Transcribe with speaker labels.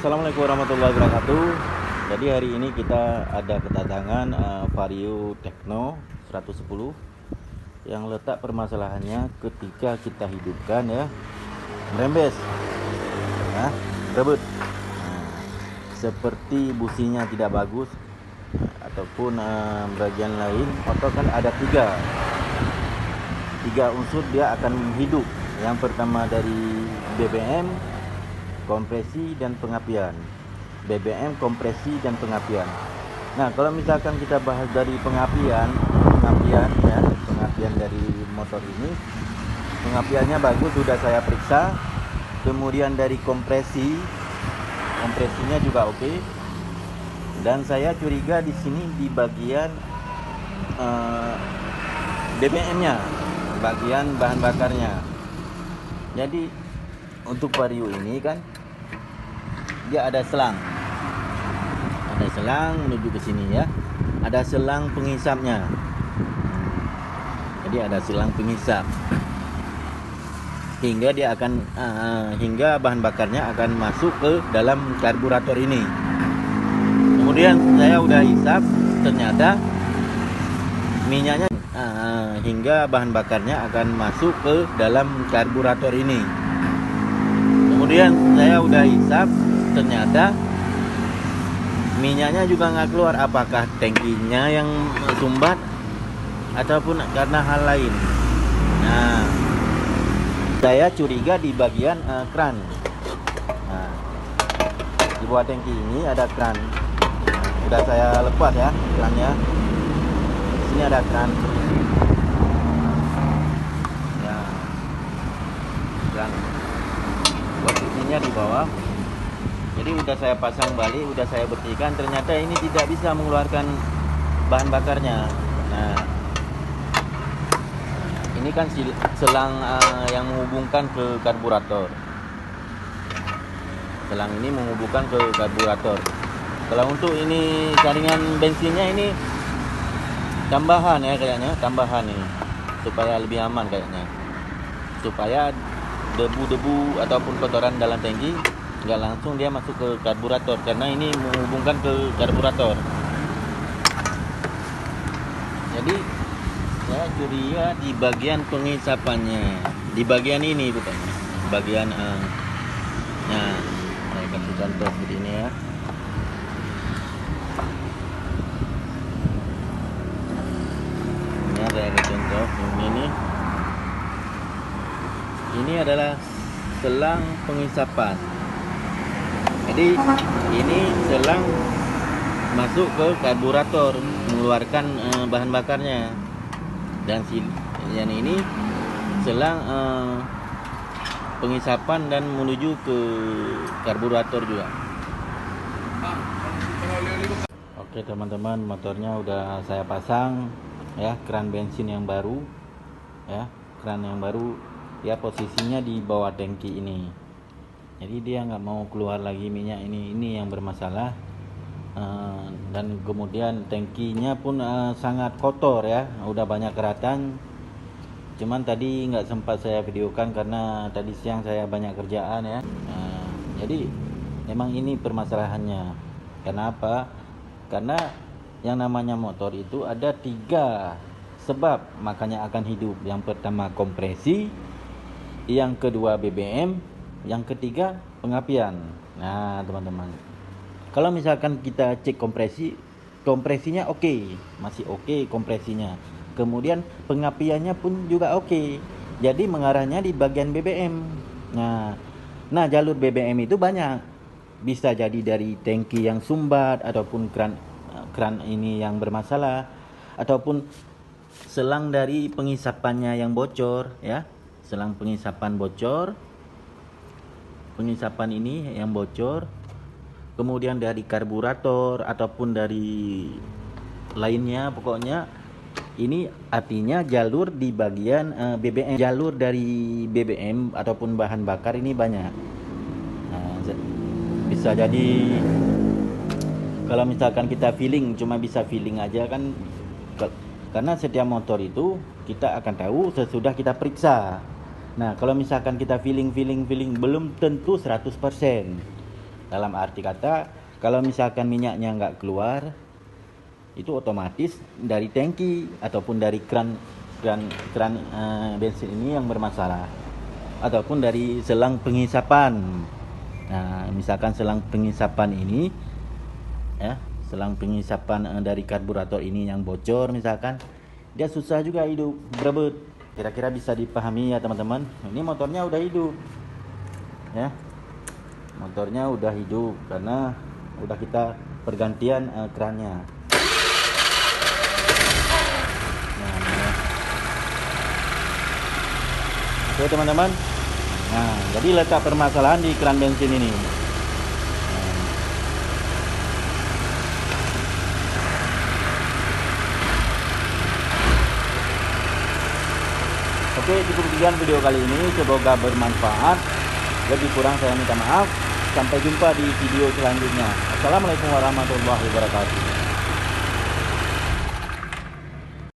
Speaker 1: Assalamualaikum warahmatullahi wabarakatuh. Jadi hari ini kita ada kedatangan Vario Tekno 110 yang letak permasalahannya ketika kita hidupkan ya merembes, nah, rebut. Seperti businya tidak bagus ataupun bagian lain, atau kan ada tiga unsur dia akan hidup. Yang pertama dari BBM, kompresi dan pengapian. BBM, kompresi dan pengapian. Nah, kalau misalkan kita bahas dari pengapian dari motor ini, pengapiannya bagus, sudah saya periksa. Kemudian dari kompresinya juga oke. Dan saya curiga di sini di bagian BBM-nya, bagian bahan bakarnya. Jadi untuk Vario ini kan dia ada selang menuju ke sini ya, ada selang pengisapnya. Jadi ada selang pengisap hingga dia akan hingga bahan bakarnya akan masuk ke dalam karburator ini. Kemudian saya udah hisap, ternyata minyaknya hingga bahan bakarnya akan masuk ke dalam karburator ini. Kemudian saya udah hisap, ternyata minyaknya juga nggak keluar. Apakah tangkinya yang sumbat ataupun karena hal lain? Nah, saya curiga di bagian kran. Nah, di bawah tangki ini ada kran. Sudah saya lepas ya krannya. Di sini ada kran. Ya, kran. Posisinya di bawah. Jadi udah saya pasang balik, udah saya bersihkan, ternyata ini tidak bisa mengeluarkan bahan bakarnya. Nah, ini kan selang yang menghubungkan ke karburator. Selang ini menghubungkan ke karburator. Kalau untuk ini jaringan bensinnya ini tambahan ya, kayaknya tambahan nih supaya lebih aman kayaknya, supaya debu-debu ataupun kotoran dalam tangki nggak langsung dia masuk ke karburator, karena ini menghubungkan ke karburator. Jadi saya curiga di bagian pengisapannya, di bagian ini bukannya, bagian nah, saya kasih contoh seperti ini ya. Ini saya kasih contoh ini adalah selang pengisapan. Jadi ini selang masuk ke karburator, mengeluarkan bahan bakarnya. Dan yang ini selang pengisapan dan menuju ke karburator juga. Oke teman-teman, motornya udah saya pasang ya, keran bensin yang baru ya, keran yang baru ya, posisinya di bawah tangki ini. Jadi dia nggak mau keluar lagi minyak ini yang bermasalah. Dan kemudian tangkinya pun sangat kotor ya, udah banyak keratan. Cuman tadi nggak sempat saya videokan karena tadi siang saya banyak kerjaan ya. Jadi memang ini permasalahannya. Kenapa? Karena yang namanya motor itu ada 3 sebab makanya akan hidup. Yang pertama kompresi, yang kedua BBM, yang ketiga pengapian. Nah teman-teman, kalau misalkan kita cek kompresinya oke, masih oke kompresinya. Kemudian pengapiannya pun juga oke. Jadi mengarahnya di bagian BBM. Nah jalur BBM itu banyak. Bisa jadi dari tangki yang sumbat, ataupun keran ini yang bermasalah, ataupun selang dari pengisapannya yang bocor ya. Selang pengisapan bocor. Pengisapan ini yang bocor, kemudian dari karburator ataupun dari lainnya, pokoknya ini artinya jalur di bagian BBM, jalur dari BBM ataupun bahan bakar ini banyak. Nah, bisa jadi kalau misalkan kita feeling, cuma bisa feeling aja kan, karena setiap motor itu kita akan tahu sesudah kita periksa. Nah, kalau misalkan kita feeling belum tentu 100%. Dalam arti kata, kalau misalkan minyaknya nggak keluar, itu otomatis dari tangki ataupun dari keran bensin ini yang bermasalah, ataupun dari selang pengisapan. Nah, misalkan selang pengisapan ini, ya, selang pengisapan dari karburator ini yang bocor misalkan, dia susah juga hidup, berebut. Kira-kira bisa dipahami ya teman-teman. Ini motornya udah hidup, ya, motornya udah hidup karena udah kita pergantian kerannya. Nah, oke teman-teman. Nah, jadi letak permasalahan di keran bensin ini. Oke, cukup sekian video kali ini, semoga bermanfaat. Lebih kurang saya minta maaf. Sampai jumpa di video selanjutnya. Assalamualaikum warahmatullahi wabarakatuh.